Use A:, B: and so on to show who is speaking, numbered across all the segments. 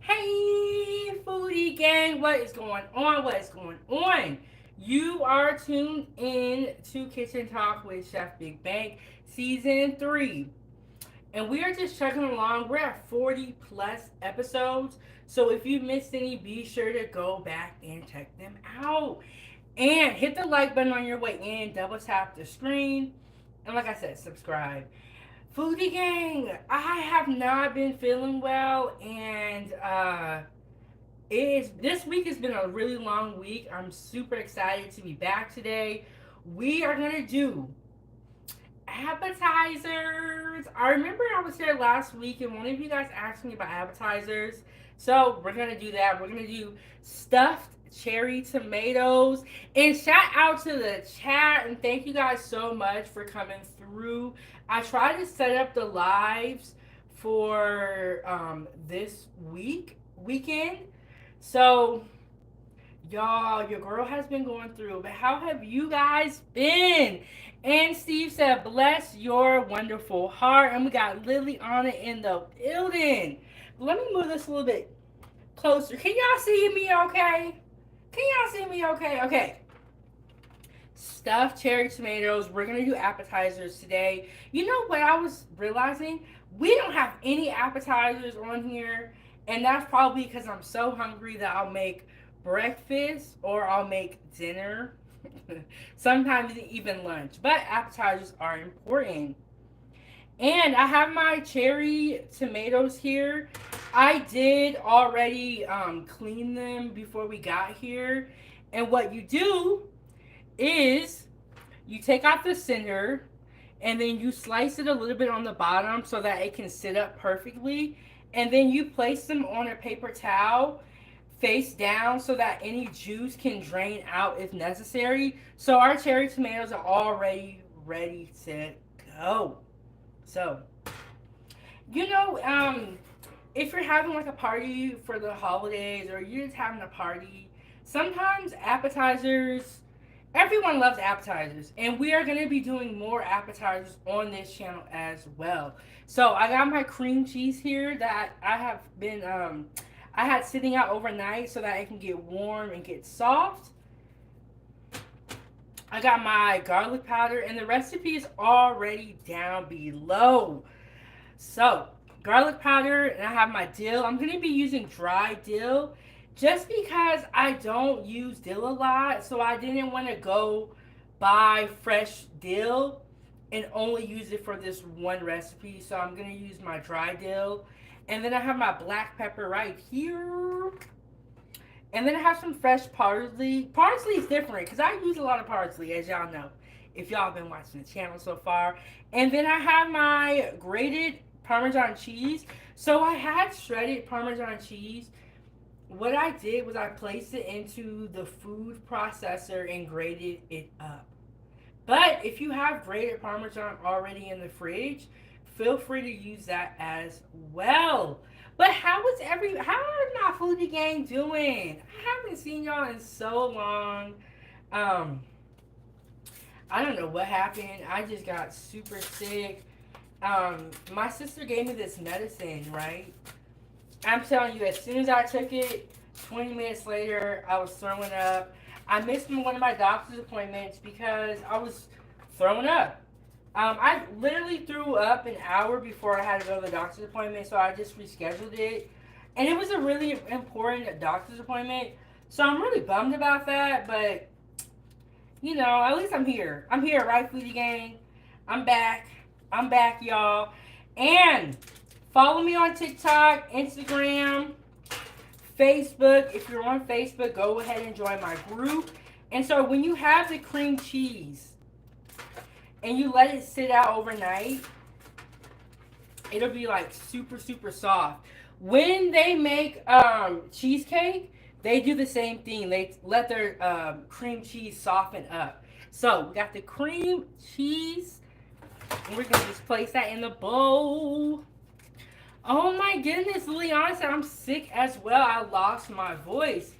A: Hey, foodie gang, what is going on? What is going on? You are tuned in to Kitchen Talk with Chef Big Bank, Season 3. And we are just chugging along. We're at 40 plus episodes. So if you missed any, be sure to go back and check them out. And hit the like button on your way in, double tap the screen. And like I said, subscribe. Foodie gang, I have not been feeling well, and this week has been a really long week. I'm super excited to be back today. We are gonna do appetizers. I remember I was here last week, and one of you guys asked me about appetizers, so we're gonna do that. We're gonna do stuffed cherry tomatoes, and shout out to the chat and thank you guys so much for coming through. I tried to set up the lives for this weekend, so y'all, your girl has been going through, but how have you guys been? And Steve said, bless your wonderful heart. And we got Liliana in the building. Let me move this a little bit closer. Can y'all see me okay? Can y'all see me okay? Okay. Stuffed cherry tomatoes. We're going to do appetizers today. You know what I was realizing? We don't have any appetizers on here. And that's probably because I'm so hungry that I'll make breakfast or I'll make dinner. Sometimes even lunch. But appetizers are important. And I have my cherry tomatoes here. I did already clean them before we got here. And what you do is you take out the center and then you slice it a little bit on the bottom so that it can sit up perfectly. And then you place them on a paper towel face down so that any juice can drain out if necessary. So our cherry tomatoes are already ready to go. So, if you're having like a party for the holidays or you're just having a party, sometimes appetizers, everyone loves appetizers. And we are going to be doing more appetizers on this channel as well. So, I got my cream cheese here that I have been, I had sitting out overnight so that it can get warm and get soft. I got my garlic powder, and the recipe is already down below. So, garlic powder, and I have my dill. I'm going to be using dry dill just because I don't use dill a lot, so I didn't want to go buy fresh dill and only use it for this one recipe. So, I'm going to use my dry dill. And then I have my black pepper right here. And then I have some fresh parsley. Parsley is different because I use a lot of parsley, as y'all know, if y'all have been watching the channel so far. And then I have my grated Parmesan cheese. So I had shredded Parmesan cheese. What I did was I placed it into the food processor and grated it up. But if you have grated Parmesan already in the fridge, feel free to use that as well. But how is my foodie gang doing? I haven't seen y'all in so long. I don't know what happened. I just got super sick. My sister gave me this medicine, right? I'm telling you, as soon as I took it, 20 minutes later, I was throwing up. I missed one of my doctor's appointments because I was throwing up. I literally threw up an hour before I had to go to the doctor's appointment, so I just rescheduled it. And it was a really important doctor's appointment, so I'm really bummed about that, but, at least I'm here. I'm here, right, foodie gang? I'm back. I'm back, y'all. And follow me on TikTok, Instagram, Facebook. If you're on Facebook, go ahead and join my group. And so when you have the cream cheese, and you let it sit out overnight, it'll be like super, super soft. When they make cheesecake, they do the same thing. They let their cream cheese soften up. So we got the cream cheese. And we're going to just place that in the bowl. Oh my goodness, Liliana said I'm sick as well. I lost my voice.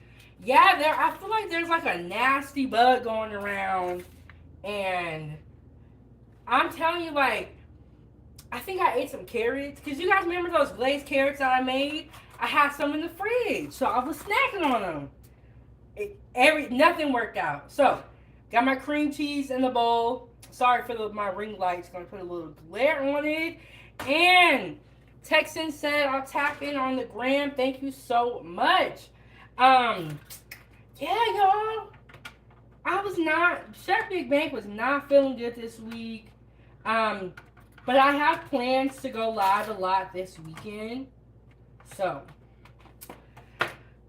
A: Yeah, I feel like there's like a nasty bug going around. And I'm telling you, like, I think I ate some carrots. Because you guys remember those glazed carrots that I made? I had some in the fridge. So I was snacking on them. Nothing worked out. So, got my cream cheese in the bowl. Sorry for my ring light. It's going to put a little glare on it. And Texan said I'll tap in on the gram. Thank you so much. Yeah, y'all. Chef Big Bank was not feeling good this week. But I have plans to go live a lot this weekend. So,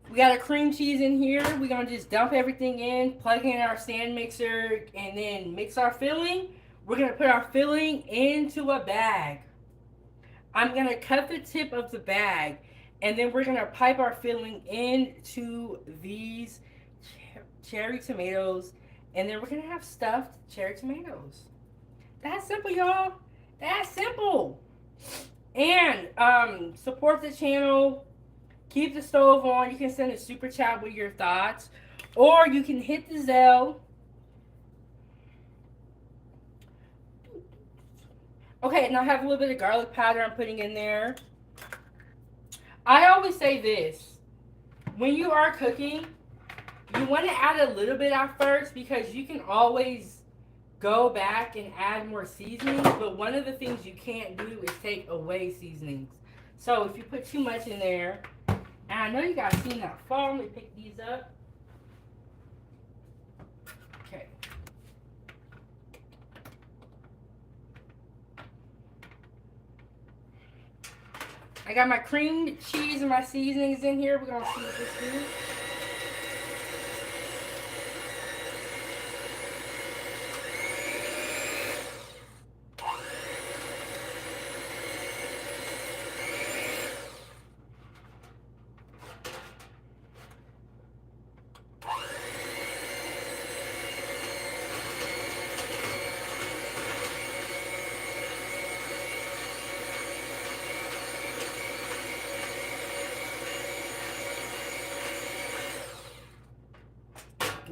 A: we got a cream cheese in here. We're going to just dump everything in, plug in our stand mixer, and then mix our filling. We're going to put our filling into a bag. I'm going to cut the tip of the bag, and then we're going to pipe our filling into these cherry tomatoes, and then we're going to have stuffed cherry tomatoes. That's simple, y'all. That's simple. And support the channel. Keep the stove on. You can send a super chat with your thoughts, or you can hit the Zelle. Okay, now I have a little bit of garlic powder I'm putting in there. I always say this. When you are cooking, you want to add a little bit at first because you can always go back and add more seasonings. But one of the things you can't do is take away seasonings. So if you put too much in there, and I know you guys seen that fall. Let me pick these up. Okay. I got my cream cheese and my seasonings in here. We're going to see what this is.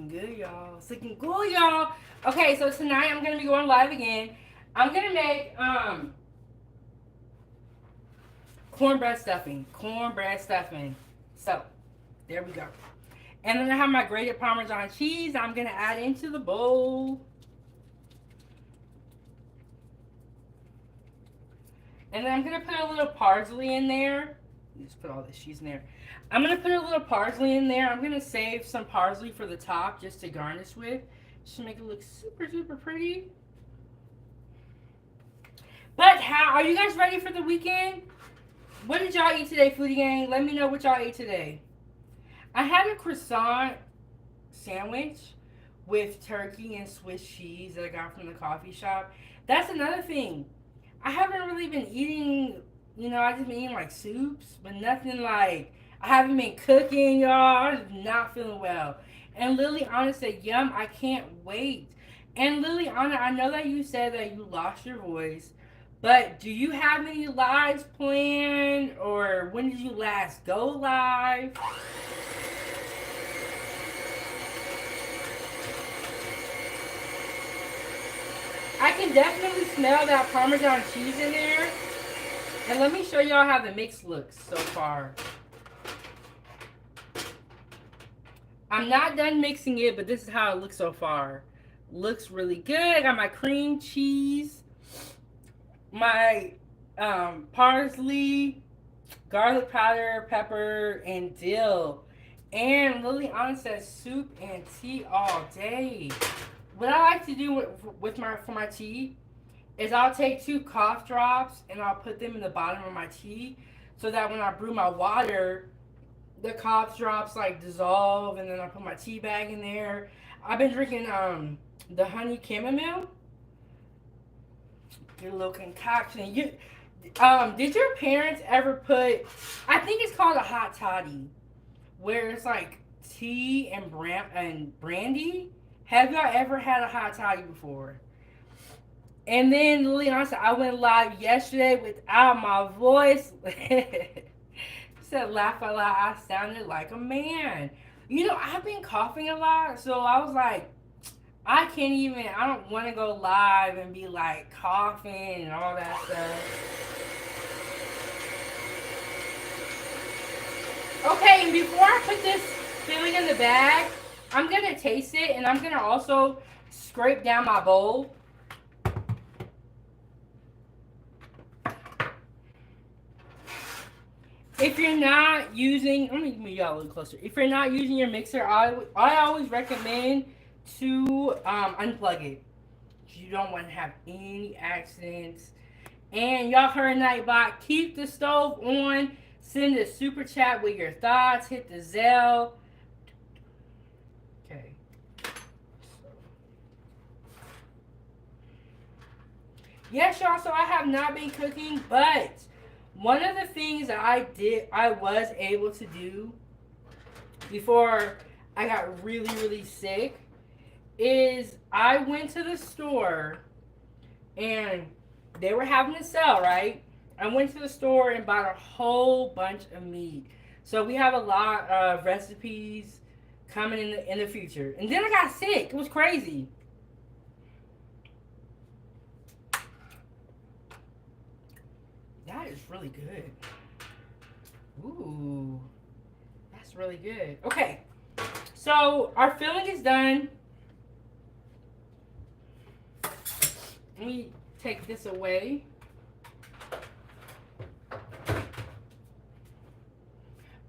A: Good, y'all. It's looking good, y'all. Okay, so tonight I'm gonna be going live again. I'm gonna make cornbread stuffing. So there we go. And then I have my grated Parmesan cheese. I'm gonna add into the bowl. And then I'm gonna put a little parsley in there. Just put all this cheese in there. I'm going to put a little parsley in there. I'm going to save some parsley for the top just to garnish with. Just to make it look super, super pretty. But are you guys ready for the weekend? What did y'all eat today, Foodie Gang? Let me know what y'all ate today. I had a croissant sandwich with turkey and Swiss cheese that I got from the coffee shop. That's another thing. I haven't really been eating, I just been eating like soups, but nothing like... I haven't been cooking, y'all. I'm not feeling well. And Liliana said, yum, I can't wait. And Liliana, I know that you said that you lost your voice, but do you have any lives planned? Or when did you last go live? I can definitely smell that Parmesan cheese in there. And let me show y'all how the mix looks so far. I'm not done mixing it, but this is how it looks so far. Looks really good. I got my cream cheese, my parsley, garlic powder, pepper, and dill. And Liliana says soup and tea all day. What I like to do for my tea is I'll take 2 cough drops and I'll put them in the bottom of my tea so that when I brew my water, the cough drops like dissolve, and then I put my tea bag in there. I've been drinking the honey chamomile. Get a little concoction. Did your parents ever put? I think it's called a hot toddy, where it's like tea and brandy. Have y'all ever had a hot toddy before? And then Liliana said I went live yesterday without my voice. Said laugh out loud, I sounded like a man. I've been coughing a lot, so I was like, I can't even, I don't want to go live and be like coughing and all that stuff. Okay, and before I put this filling in the bag, I'm going to taste it and I'm going to also scrape down my bowl. If you're not using, let me move y'all a little closer. If you're not using your mixer, I always recommend to unplug it. You don't want to have any accidents. And y'all heard Nightbot, keep the stove on. Send a super chat with your thoughts. Hit the Zelle. Okay. Yes, y'all, so I have not been cooking, but one of the things that I was able to do before I got really, really sick is I went to the store and they were having a sale, right? I went to the store and bought a whole bunch of meat. So we have a lot of recipes coming in the future. And then I got sick. It was crazy. That is really good. Ooh, that's really good. Okay, so our filling is done. Let me take this away.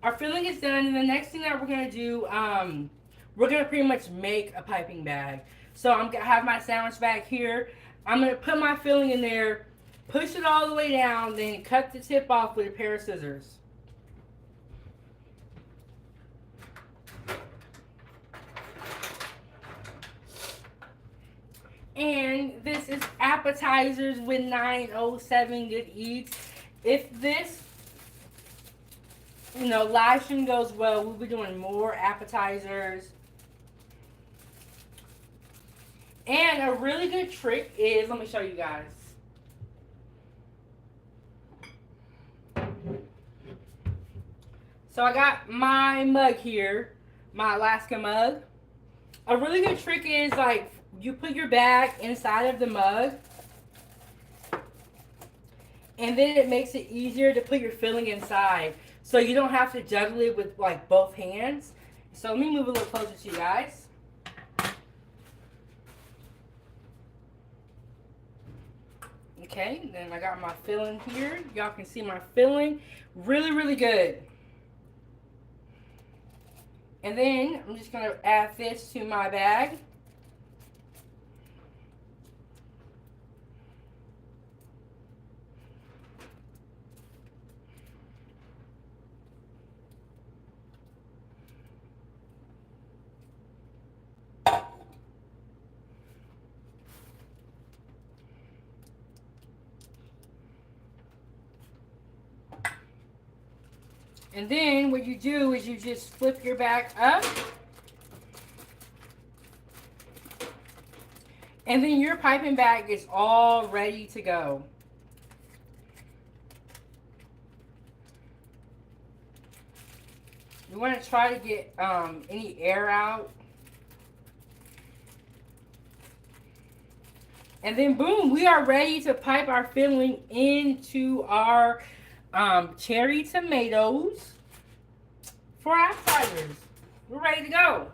A: Our filling is done, and the next thing that we're gonna do, we're gonna pretty much make a piping bag. So I'm gonna have my sandwich bag here. I'm gonna put my filling in there, push it all the way down, then cut the tip off with a pair of scissors. And this is Appetizers with 907 Good Eats. If this, live stream goes well, we'll be doing more appetizers. And a really good trick is, let me show you guys. So I got my mug here, my Alaska mug. A really good trick is like you put your bag inside of the mug, and then it makes it easier to put your filling inside. So you don't have to juggle it with like both hands. So let me move a little closer to you guys. Okay, then I got my filling here. Y'all can see my filling. Really, really good. And then I'm just going to add this to my bag. And then what you do is you just flip your bag up. And then your piping bag is all ready to go. You want to try to get any air out. And then boom, we are ready to pipe our filling into our cherry tomatoes for appetizers. We're ready to go.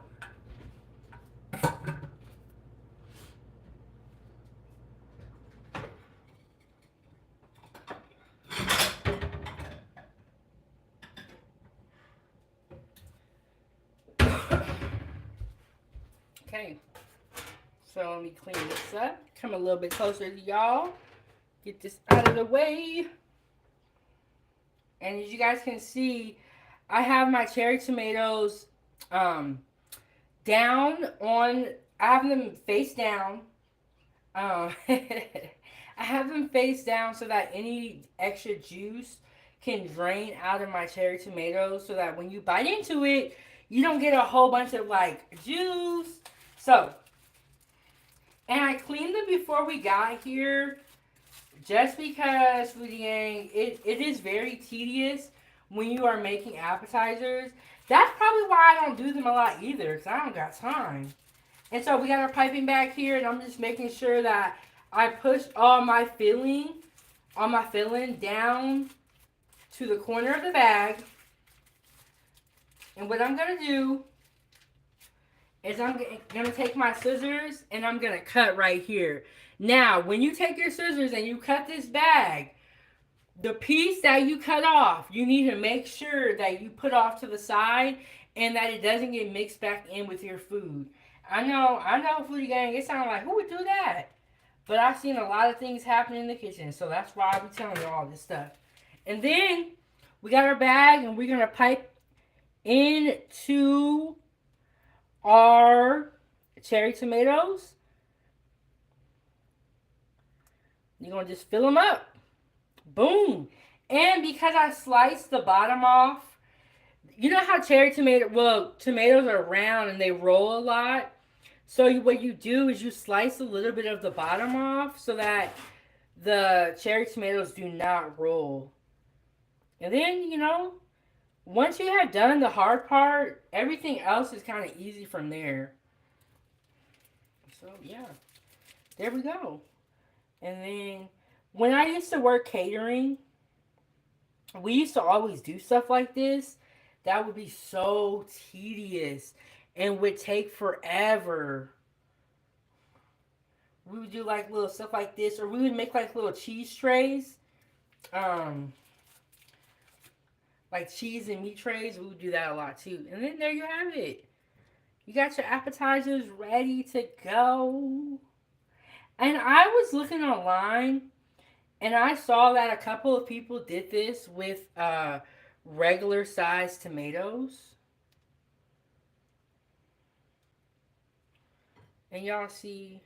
A: Okay, so let me clean this up. Come a little bit closer to y'all. Get this out of the way. And as you guys can see, I have my cherry tomatoes down on, I have them face down. I have them face down so that any extra juice can drain out of my cherry tomatoes so that when you bite into it, you don't get a whole bunch of like juice. So, and I cleaned them before we got here. Just because, Fujiang, it is very tedious when you are making appetizers. That's probably why I don't do them a lot either, because I don't got time. And so we got our piping bag here, and I'm just making sure that I push all my filling down to the corner of the bag. And what I'm going to do is I'm going to take my scissors and I'm going to cut right here. Now, when you take your scissors and you cut this bag, the piece that you cut off, you need to make sure that you put off to the side and that it doesn't get mixed back in with your food. I know, Foodie Gang, it sounds like, who would do that? But I've seen a lot of things happen in the kitchen, so that's why I be telling you all this stuff. And then we got our bag, and we're going to pipe into our cherry tomatoes. You're going to just fill them up. Boom. And because I sliced the bottom off, you know how tomatoes are round and they roll a lot. So what you do is you slice a little bit of the bottom off so that the cherry tomatoes do not roll. And then, once you have done the hard part, everything else is kind of easy from there. So, yeah. There we go. And then, when I used to work catering, we used to always do stuff like this. That would be so tedious and would take forever. We would do like little stuff like this, or we would make like little cheese trays. Like cheese and meat trays, we would do that a lot too. And then there you have it. You got your appetizers ready to go. And I was looking online, and I saw that a couple of people did this with regular sized tomatoes. And y'all see,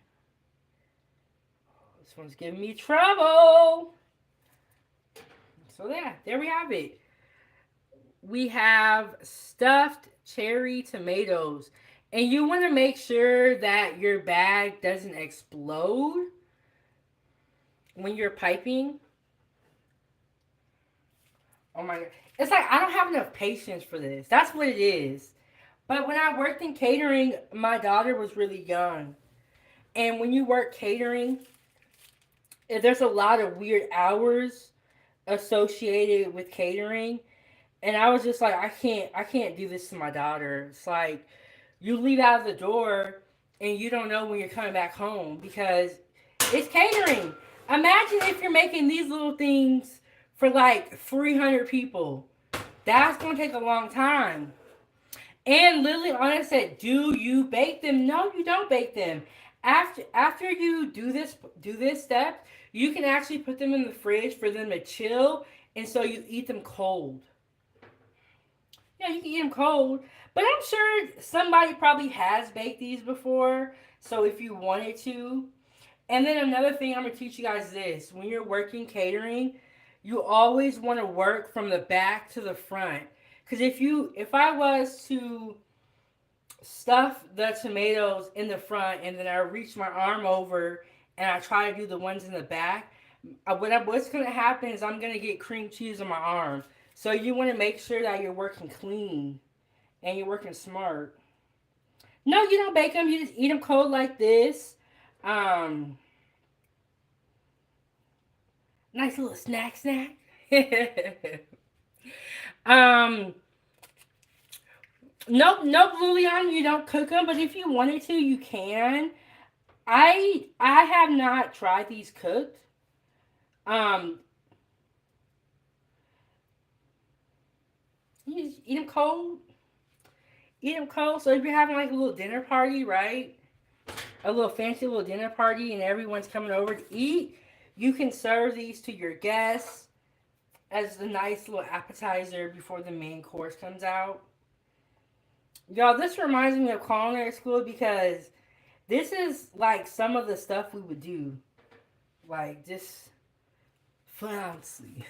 A: this one's giving me trouble. So yeah, there we have it. We have stuffed cherry tomatoes. And you want to make sure that your bag doesn't explode when you're piping. Oh my God. It's like I don't have enough patience for this. That's what it is. But when I worked in catering, my daughter was really young. And when you work catering, there's a lot of weird hours associated with catering. And I was just like, I can't do this to my daughter. It's like you leave out of the door and you don't know when you're coming back home because it's catering. Imagine if you're making these little things for like 300 people. That's going to take a long time. And Lily on it said, do you bake them? No, you don't bake them. After you do this step, you can actually put them in the fridge for them to chill, and so you eat them cold. Yeah, you can eat them cold, but I'm sure somebody probably has baked these before, so if you wanted to. And then another thing I'm going to teach you guys this. When you're working catering, you always want to work from the back to the front. Because if I was to stuff the tomatoes in the front and then I reach my arm over and I try to do the ones in the back, what's going to happen is I'm going to get cream cheese on my arm. So you want to make sure that you're working clean and you're working smart. No, you don't bake them. You just eat them cold like this. Nice little snack. Nope, Liliana, you don't cook them, but if you wanted to, you can. I have not tried these cooked. You just eat them cold. Eat them cold. So if you're having like a little dinner party, right? A little fancy little dinner party and everyone's coming over to eat, you can serve these to your guests as a nice little appetizer before the main course comes out. Y'all, this reminds me of culinary school because this is like some of the stuff we would do. Like just fancy.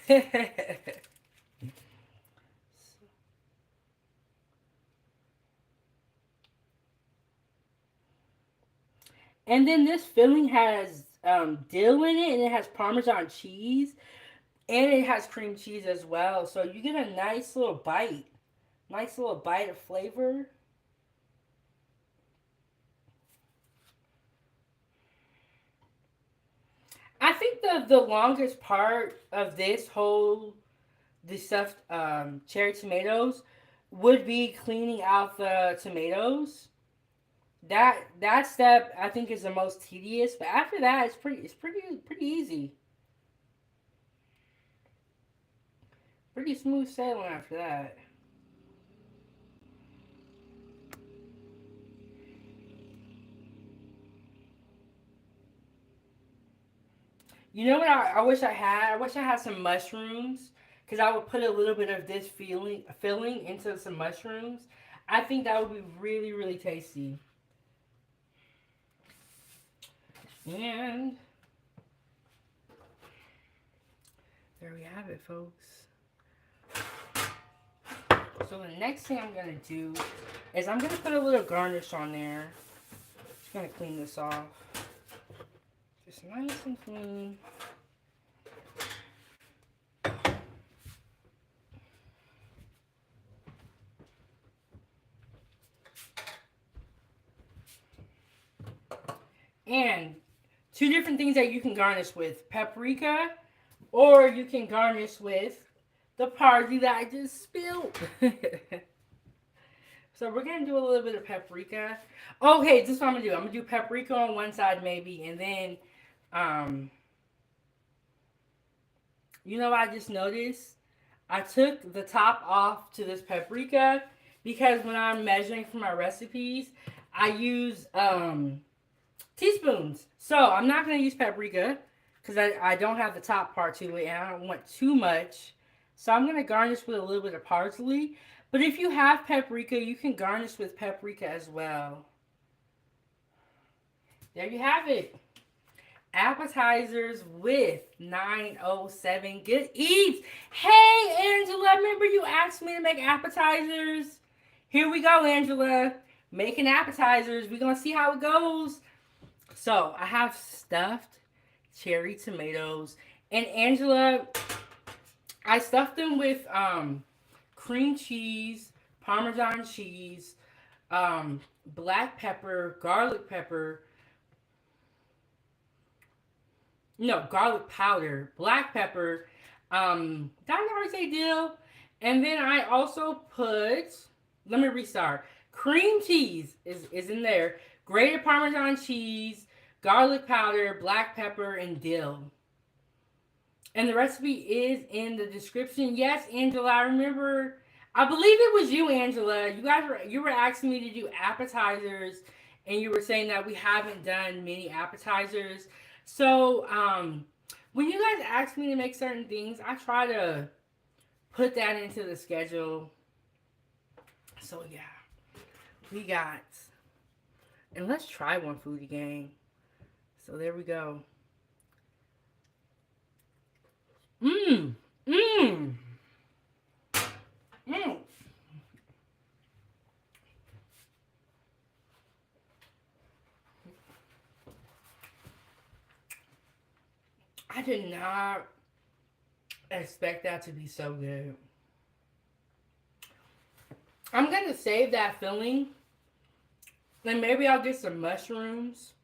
A: And then this filling has dill in it, and it has Parmesan cheese, and it has cream cheese as well. So you get a nice little bite of flavor. I think the longest part of the stuffed cherry tomatoes would be cleaning out the tomatoes. That step I think is the most tedious, but after that it's pretty easy. Pretty smooth sailing after that. You know what I wish I had? I wish I had some mushrooms because I would put a little bit of this filling into some mushrooms. I think that would be really really tasty. And there we have it, folks. So the next thing I'm gonna do is I'm gonna put a little garnish on there. Just gonna clean this off. Just nice and clean. And two different things that you can garnish with: paprika, or you can garnish with the parsley that I just spilled. So we're gonna do a little bit of paprika. Okay, this is what I'm gonna do. I'm gonna do paprika on one side maybe, and then, um, you know, what I just noticed I took the top off to this paprika because when I'm measuring for my recipes, I use teaspoons. So I'm not gonna use paprika because I don't have the top part to it, and I don't want too much. So I'm gonna garnish with a little bit of parsley. But if you have paprika, you can garnish with paprika as well. There you have it. Appetizers with 907 Good Eats. Hey, Angela, remember you asked me to make appetizers? Here we go, Angela. Making appetizers. We're going to see how it goes. So, I have stuffed cherry tomatoes. And Angela, I stuffed them with cream cheese, Parmesan cheese, black pepper, garlic pepper, no, garlic powder, black pepper, did I already say dill? And then I also put, let me restart. Cream cheese is in there. Grated Parmesan cheese, garlic powder, black pepper, and dill. And the recipe is in the description. Yes, Angela, I remember. I believe it was you, Angela. You were asking me to do appetizers, and you were saying that we haven't done many appetizers. So, when you guys ask me to make certain things, I try to put that into the schedule. So yeah, we got, and let's try one, foodie gang. So there we go. Mmm, mmm, mmm. I did not expect that to be so good. I'm gonna save that filling, and maybe I'll get some mushrooms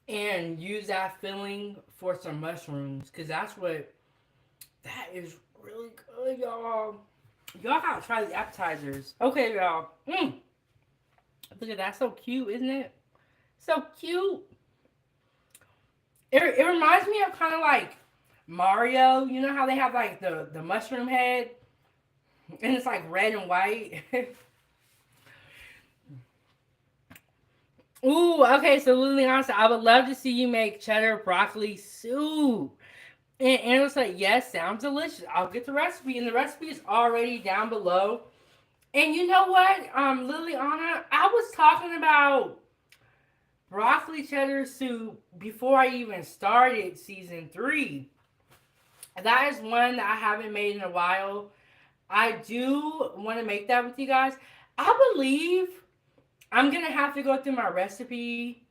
A: and use that filling for some mushrooms, because that is really good, y'all. Y'all gotta try these appetizers. Okay, y'all. Look at that, so cute, isn't it? So cute. It reminds me of kind of like Mario. You know how they have like the mushroom head, and it's like red and white. Ooh, okay. So Liliana said, I would love to see you make cheddar broccoli soup. And Angela said, yes, sounds delicious. I'll get the recipe, and the recipe is already down below. And you know what, Liliana, I was talking about broccoli cheddar soup before I even started season 3. That is one that I haven't made in a while. I do want to make that with you guys. I believe I'm going to have to go through my recipe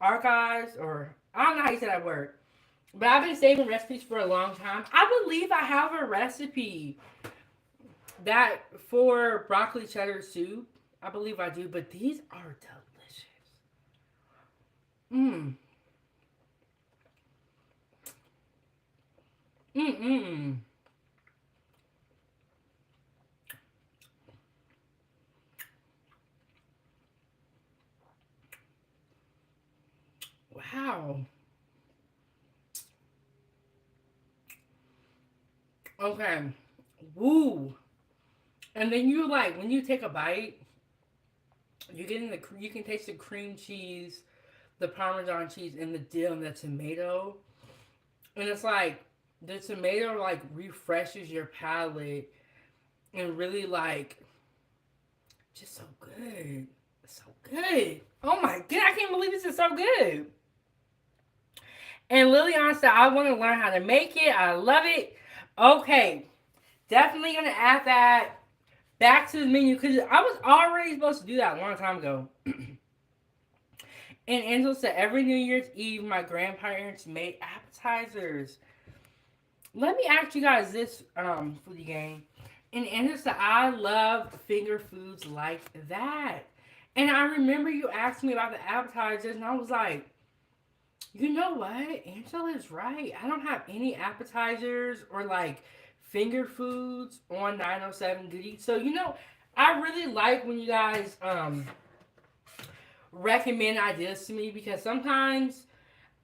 A: archives, or I don't know how you say that word. But I've been saving recipes for a long time. I believe I have a recipe that for broccoli cheddar soup. I believe I do, but these are delicious. Mmm. Mm-mm. Wow. Okay. Woo. And then you like when you take a bite, you're getting you can taste the cream cheese, the Parmesan cheese, and the dill and the tomato. And it's like the tomato like refreshes your palate and really like just so good. So good. Oh my god, I can't believe this is so good. And Lilian said, I want to learn how to make it. I love it. Okay. Definitely gonna add that back to the menu because I was already supposed to do that a long time ago. And Angela said every New Year's Eve my grandparents made appetizers. Let me ask you guys this, foodie gang. And Angela said I love finger foods like that. And I remember you asked me about the appetizers, and I was like, you know what? Angela's right. I don't have any appetizers or like finger foods on 907 Goodies. So, I really like when you guys recommend ideas to me because sometimes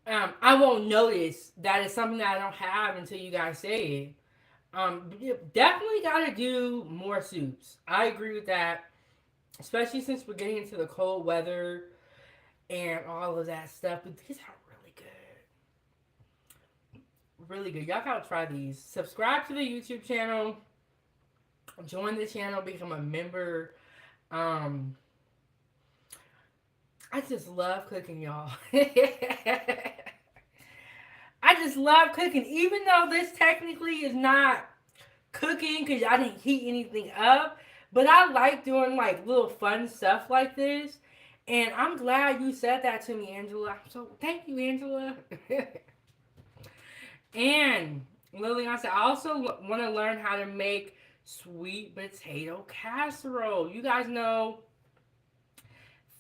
A: I won't notice that it's something that I don't have until you guys say it. Definitely got to do more soups. I agree with that, especially since we're getting into the cold weather and all of that stuff. But these are really good. Really good. Y'all gotta try these. Subscribe to the YouTube channel. Join the channel. Become a member. Um, I just love cooking, y'all. I just love cooking, even though this technically is not cooking because I didn't heat anything up. But I like doing like little fun stuff like this. And I'm glad you said that to me, Angela. So thank you, Angela. And Lilian said, I also want to learn how to make sweet potato casserole. You guys know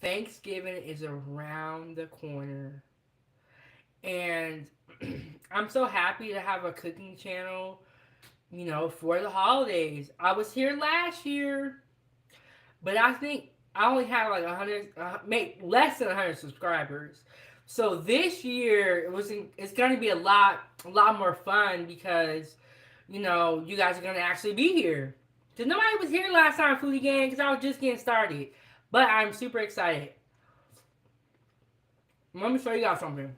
A: Thanksgiving is around the corner. And I'm so happy to have a cooking channel, for the holidays. I was here last year, but I think I only had like 100, maybe less than 100 subscribers. So this year it's going to be a lot more fun because you guys are going to actually be here. Because nobody was here last time, Foodie Gang, because I was just getting started. But I'm super excited. Let me show you guys something.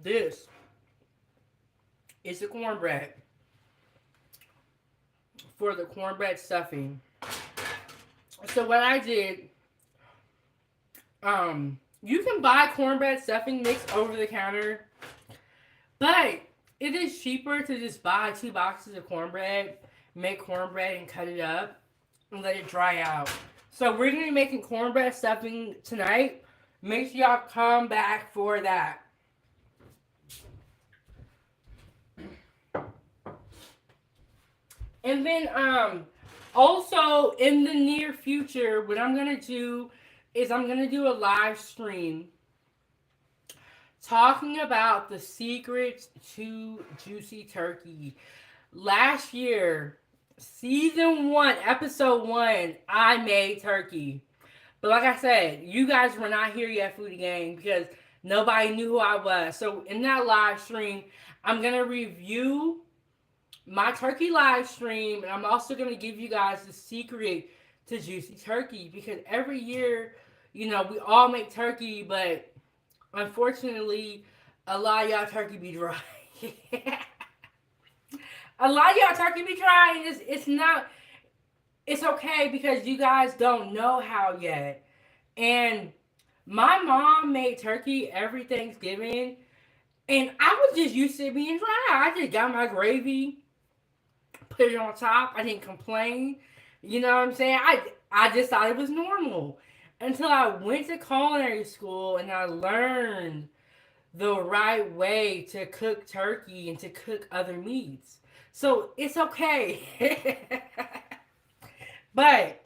A: This is the cornbread for the cornbread stuffing. So what I did, you can buy cornbread stuffing mix over the counter, but it is cheaper to just buy 2 boxes of cornbread, make cornbread and cut it up and let it dry out. So we're going to be making cornbread stuffing tonight. Make sure y'all come back for that. And then also in the near future, what I'm going to do is I'm going to do a live stream talking about the secrets to juicy turkey. Last year, season 1, episode 1, I made turkey. But like I said, you guys were not here yet, Foodie Gang, because nobody knew who I was. So in that live stream, I'm going to review my turkey live stream, and I'm also going to give you guys the secret to juicy turkey, because every year, we all make turkey, but unfortunately, a lot of y'all turkey be dry. A lot of y'all turkey be dry, and it's okay because you guys don't know how yet. And my mom made turkey every Thanksgiving, and I was just used to it being dry. I just got my gravy, put it on top. I didn't complain. You know what I'm saying? I just thought it was normal until I went to culinary school and I learned the right way to cook turkey and to cook other meats. So it's okay. But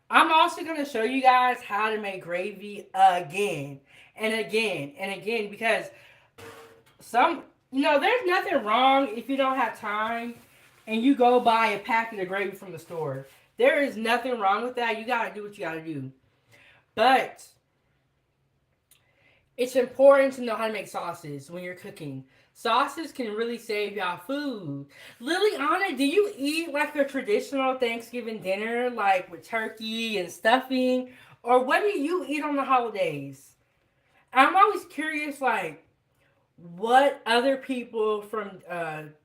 A: I'm also going to show you guys how to make gravy again and again and again because some, there's nothing wrong if you don't have time and you go buy a packet of gravy from the store. There is nothing wrong with that. You got to do what you got to do. But it's important to know how to make sauces when you're cooking. Sauces can really save y'all food. Liliana, do you eat like a traditional Thanksgiving dinner, like with turkey and stuffing? Or what do you eat on the holidays? I'm always curious, like, what other people from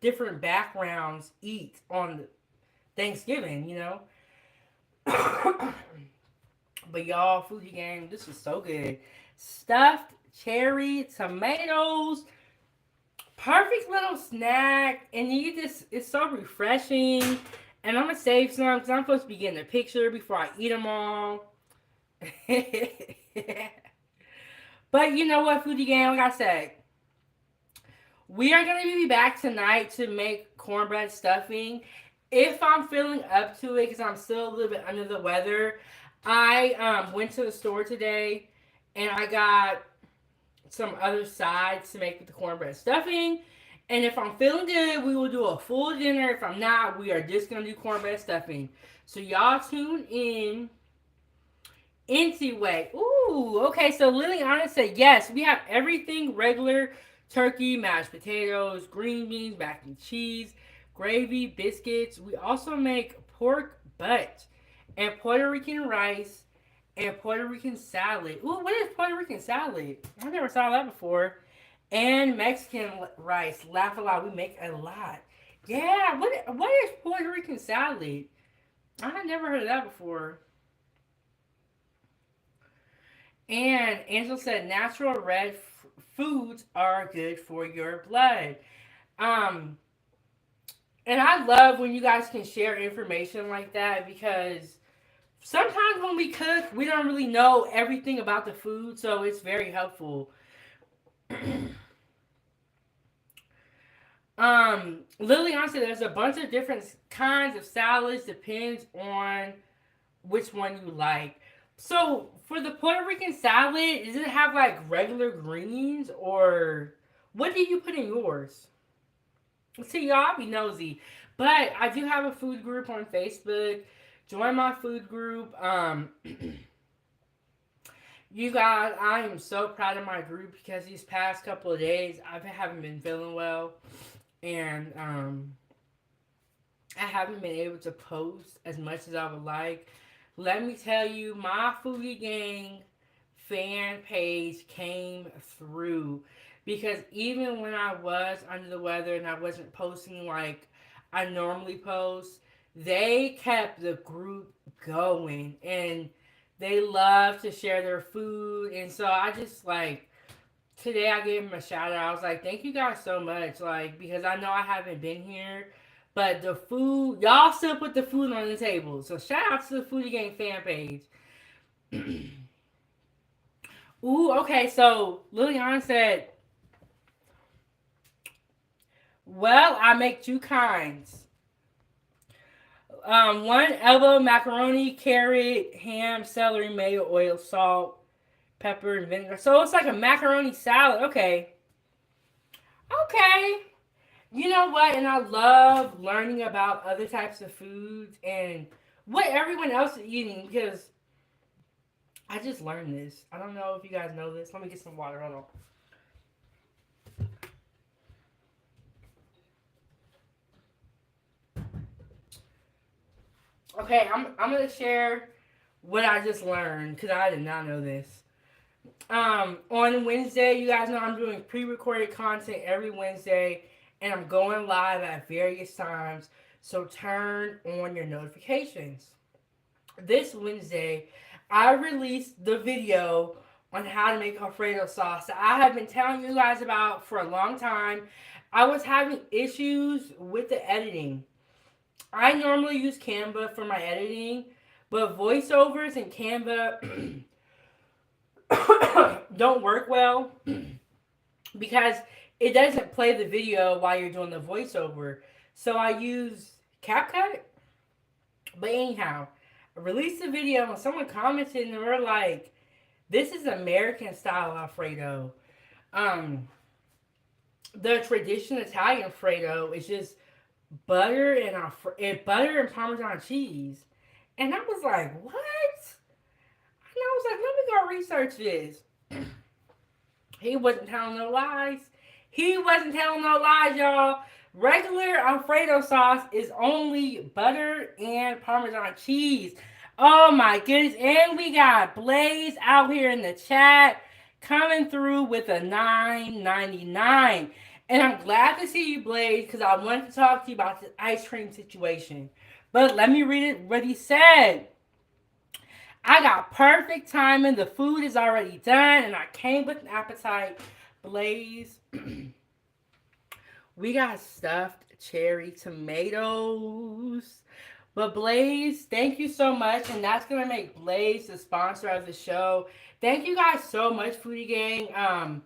A: different backgrounds eat on Thanksgiving, But y'all, foodie game, this is so good. Stuffed cherry tomatoes, perfect little snack, and you just it's so refreshing. And I'm gonna save some because I'm supposed to be getting a picture before I eat them all. But you know what, foodie game, like I said, we are gonna be back tonight to make cornbread stuffing. If I'm feeling up to it, because I'm still a little bit under the weather, I went to the store today and I got some other sides to make with the cornbread stuffing. And if I'm feeling good, we will do a full dinner. If I'm not, we are just going to do cornbread stuffing. So y'all tune in. Anyway, ooh, okay, so Liliana said, yes, we have everything regular turkey, mashed potatoes, green beans, mac and cheese, gravy, biscuits. We also make pork butt and Puerto Rican rice and Puerto Rican salad. Ooh, what is Puerto Rican salad? I never saw that before. And Mexican rice. Laugh a lot. We make a lot. Yeah, what is Puerto Rican salad? I had never heard of that before. And Angela said natural red foods are good for your blood. Um, and I love when you guys can share information like that because sometimes when we cook, we don't really know everything about the food, so it's very helpful. Lilian said there's a bunch of different kinds of salads, depends on which one you like. So for the Puerto Rican salad, does it have like regular greens or what do you put in yours? See, y'all, I'll be nosy. But I do have a food group on Facebook. Join my food group. You guys, I am so proud of my group because these past couple of days I haven't been feeling well, and I haven't been able to post as much as I would like. Let me tell you, my Foodie Gang fan page came through because even when I was under the weather and I wasn't posting like I normally post, they kept the group going and they love to share their food. And so I just like today I gave them a shout out. I was like, thank you guys so much. Like, because I know I haven't been here. But the food, y'all still put the food on the table. So shout out to the Foodie Gang fan page. Ooh, okay. So Lilian said, well, I make two kinds. One elbow macaroni, carrot, ham, celery, mayo, oil, salt, pepper, and vinegar. So it's like a macaroni salad. Okay. Okay. You know what? And I love learning about other types of foods and what everyone else is eating because I just learned this. I don't know if you guys know this. Let me get some water. Hold on. Okay, I'm gonna share what I just learned because I did not know this. On Wednesday, you guys know I'm doing pre-recorded content every Wednesday, and I'm going live at various times. So turn on your notifications. This Wednesday, I released the video on how to make Alfredo sauce that I have been telling you guys about for a long time. I was having issues with the editing. I normally use Canva for my editing, but voiceovers and Canva don't work well because it doesn't play the video while you're doing the voiceover. So I use CapCut. But anyhow, released a video and someone commented and they were like, "This is American style Alfredo." Um, the traditional Italian Alfredo is just butter and Parmesan cheese. And I was like, "What?" And I was like, "Let me go research this." He wasn't telling no lies. He wasn't telling no lies, y'all. Regular Alfredo sauce is only butter and Parmesan cheese. Oh my goodness. And we got Blaze out here in the chat coming through with a 9.99. And I'm glad to see you, Blaze, because I wanted to talk to you about this ice cream situation. But let me read it what he said. I got perfect timing. The food is already done, and I came with an appetite. Blaze, we got stuffed cherry tomatoes. But Blaze, thank you so much, and that's gonna make Blaze the sponsor of the show. Thank you guys so much, Foodie Gang.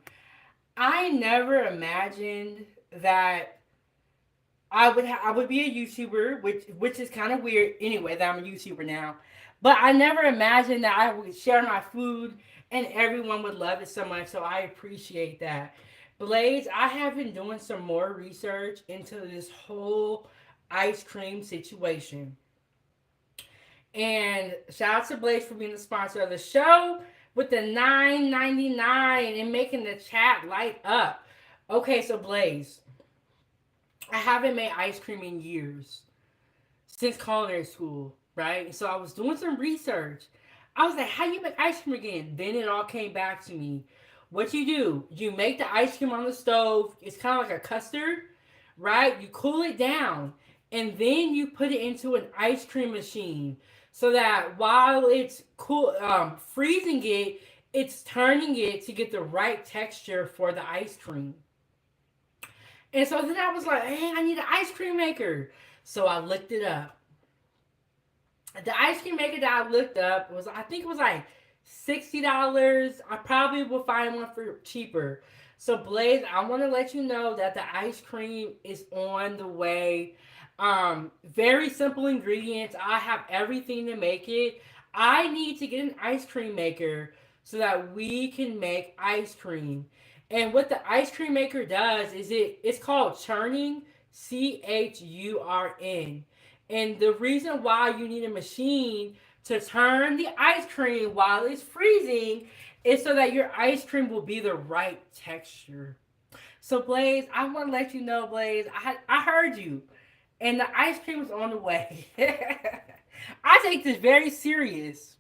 A: I never imagined that I would be a YouTuber, which is kind of weird anyway that I'm a YouTuber now. But I never imagined that I would share my food and everyone would love it so much. So I appreciate that. Blaze, I have been doing some more research into this whole ice cream situation. And shout out to Blaze for being the sponsor of the show with the 9.99 and making the chat light up. Okay, so Blaze, I haven't made ice cream in years since culinary school, right? So I was doing some research. I was like, how do you make ice cream again? Then it all came back to me. What you do, you make the ice cream on the stove. It's kind of like a custard, right? You cool it down and then you put it into an ice cream machine so that while it's cool, freezing it, it's turning it to get the right texture for the ice cream. And so then I was like, hey, I need an ice cream maker. So I looked it up. The ice cream maker that I looked up was, I think it was like $60. I probably will find one for cheaper. So Blaze, I want to let you know that the ice cream is on the way. Very simple ingredients. I have everything to make it. I need to get an ice cream maker so that we can make ice cream. And what the ice cream maker does is it's called churning, CHURN. And the reason why you need a machine to turn the ice cream while it's freezing is so that your ice cream will be the right texture. So Blaze, I want to let you know, Blaze, I heard you. And the ice cream is on the way. I take this very serious.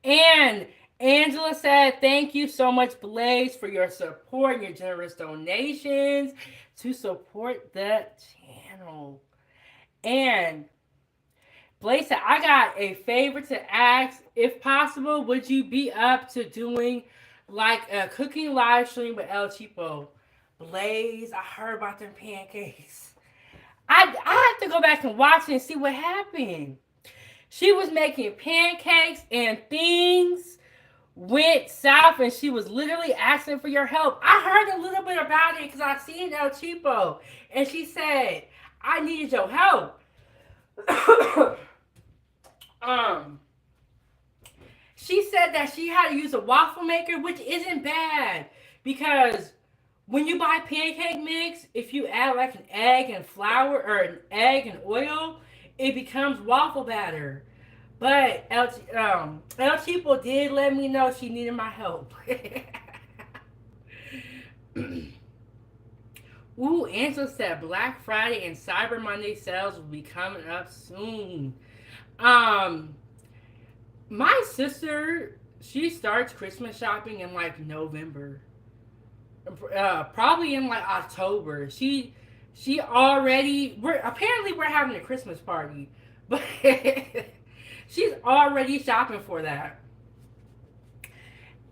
A: And Angela said, thank you so much, Blaze, for your support and your generous donations to support the channel. And Blaze said, I got a favor to ask. If possible, would you be up to doing like a cooking live stream with El Cheapo? Blaze, I heard about them pancakes. I have to go back and watch it and see what happened. She was making pancakes and things went south and she was literally asking for your help. I heard a little bit about it because I seen El Cheapo and she said, I needed your help. She said that she had to use a waffle maker, which isn't bad because when you buy pancake mix, if you add like an egg and flour or an egg and oil, it becomes waffle batter. But El Cheapo did let me know she needed my help. Ooh, Angela said Black Friday and Cyber Monday sales will be coming up soon. My sister, she starts Christmas shopping in like November. Probably in like October. She already we're having a Christmas party, but she's already shopping for that.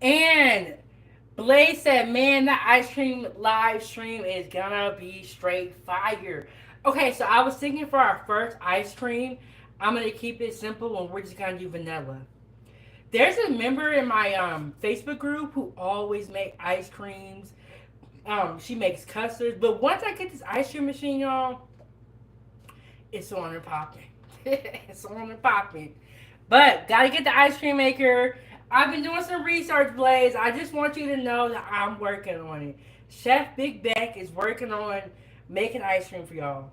A: And Blaze said, man, the ice cream live stream is gonna be straight fire. Okay, so I was thinking for our first ice cream, I'm gonna keep it simple and we're just gonna do vanilla. There's a member in my Facebook group who always make ice creams. She makes custards. But once I get this ice cream machine, y'all, it's on and popping. It's on and popping. But gotta get the ice cream maker. I've been doing some research, Blaze. I just want you to know that I'm working on it. Chef Big Beck is working on making ice cream for y'all.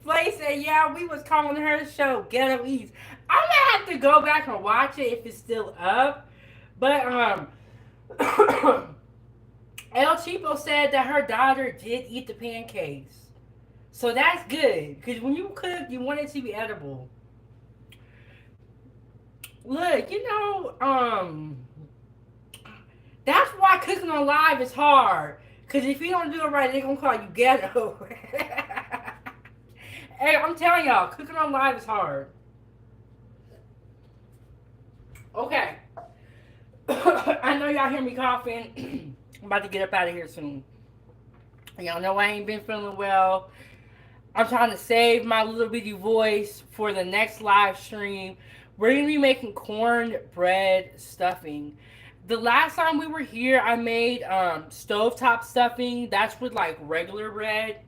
A: Blaze said, yeah, we was calling her show Ghetto Eats. I'm gonna have to go back and watch it if it's still up. But El Cheapo said that her daughter did eat the pancakes. So that's good. Because when you cook, you want it to be edible. Look, that's why cooking on live is hard. Because if you don't do it right, they're going to call you ghetto. Hey, I'm telling y'all, cooking on live is hard. Okay. I know y'all hear me coughing. I'm about to get up out of here soon. Y'all know I ain't been feeling well. I'm trying to save my little bitty voice for the next live stream. We're going to be making cornbread stuffing. The last time we were here, I made stovetop stuffing. That's with like regular bread.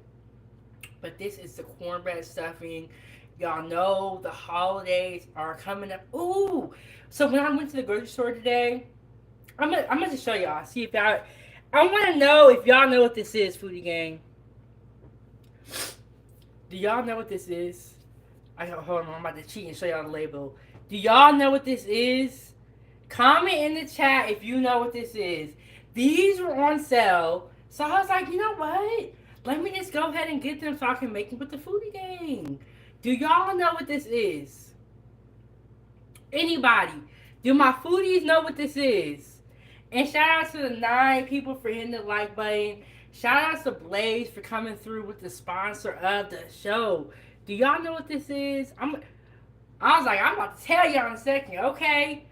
A: But this is the cornbread stuffing. Y'all know the holidays are coming up. Ooh! So when I went to the grocery store today, I'm gonna just show y'all. See if y'all... I want to know if y'all know what this is, Foodie Gang. Do y'all know what this is? Hold on, I'm about to cheat and show y'all the label. Do y'all know what this is? Comment in the chat if you know what this is. These were on sale. So I was like, you know what? Let me just go ahead and get them so I can make them with the Foodie Gang. Do y'all know what this is? Anybody? Do my foodies know what this is? And shout out to the 9 people for hitting the like button. Shout out to Blaze for coming through with the sponsor of the show. Do y'all know what this is? I was like, I'm about to tell y'all in a second, okay?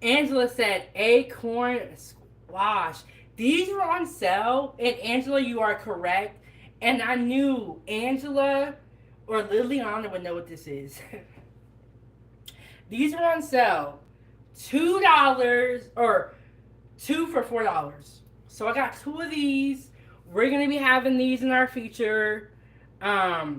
A: Angela said acorn squash. These were on sale, and Angela, you are correct. And I knew Angela or Liliana would know what this is. These were on sale. $2 or 2 for $4. So I got 2 of these. We're going to be having these in our feature. I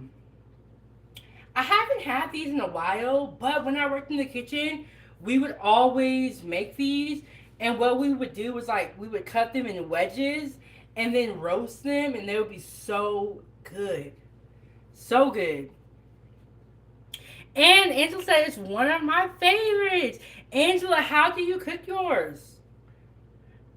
A: haven't had these in a while, but when I worked in the kitchen, we would always make these. And what we would do was like, we would cut them in wedges and then roast them, and they would be so good. So good. And Angela said it's one of my favorites. Angela, how do you cook yours?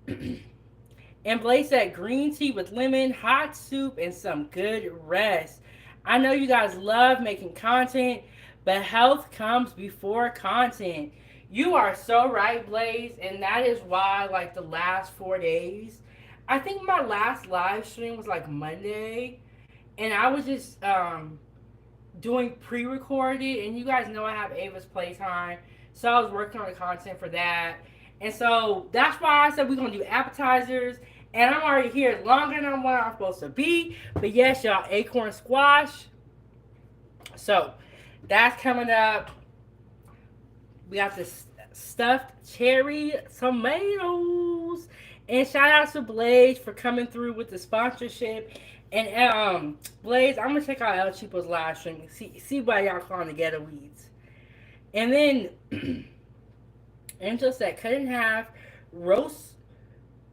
A: And Blaze said green tea with lemon, hot soup, and some good rest. I know you guys love making content, but health comes before content. You are so right, Blaze, and that is why, like, the last 4 days, I think my last live stream was, like, Monday, and I was just doing pre-recorded, and you guys know I have Ava's Playtime, so I was working on the content for that, and so that's why I said we're going to do appetizers. And I'm already here longer than what I'm supposed to be. But yes, y'all, acorn squash. So, that's coming up. We got the stuffed cherry tomatoes. And shout out to Blaze for coming through with the sponsorship. And Blaze, I'm going to check out El Cheapo's live stream and see why y'all calling the ghetto weeds. And then, Angela said, cut in half,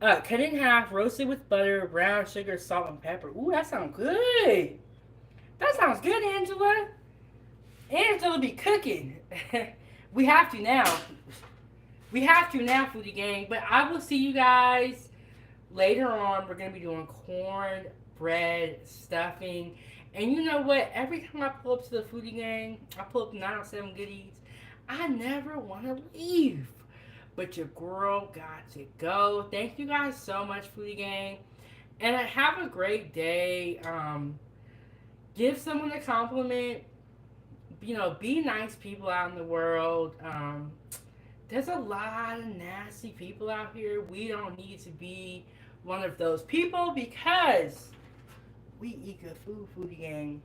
A: cut in half, roasted with butter, brown sugar, salt, and pepper. Ooh, that sounds good. That sounds good, Angela. Angela be cooking. We have to now. We have to now, Foodie Gang. But I will see you guys later on. We're going to be doing cornbread stuffing. And you know what? Every time I pull up to the Foodie Gang, I pull up to 907 Goodies, I never want to leave. But your girl got to go. Thank you guys so much, Foodie Gang. And have a great day. Give someone a compliment. You know, be nice people out in the world. There's a lot of nasty people out here. We don't need to be one of those people because we eat good food, Foodie Gang.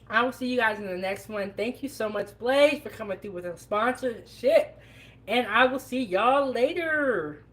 A: I will see you guys in the next one. Thank you so much, Blaze, for coming through with a sponsorship. And I will see y'all later.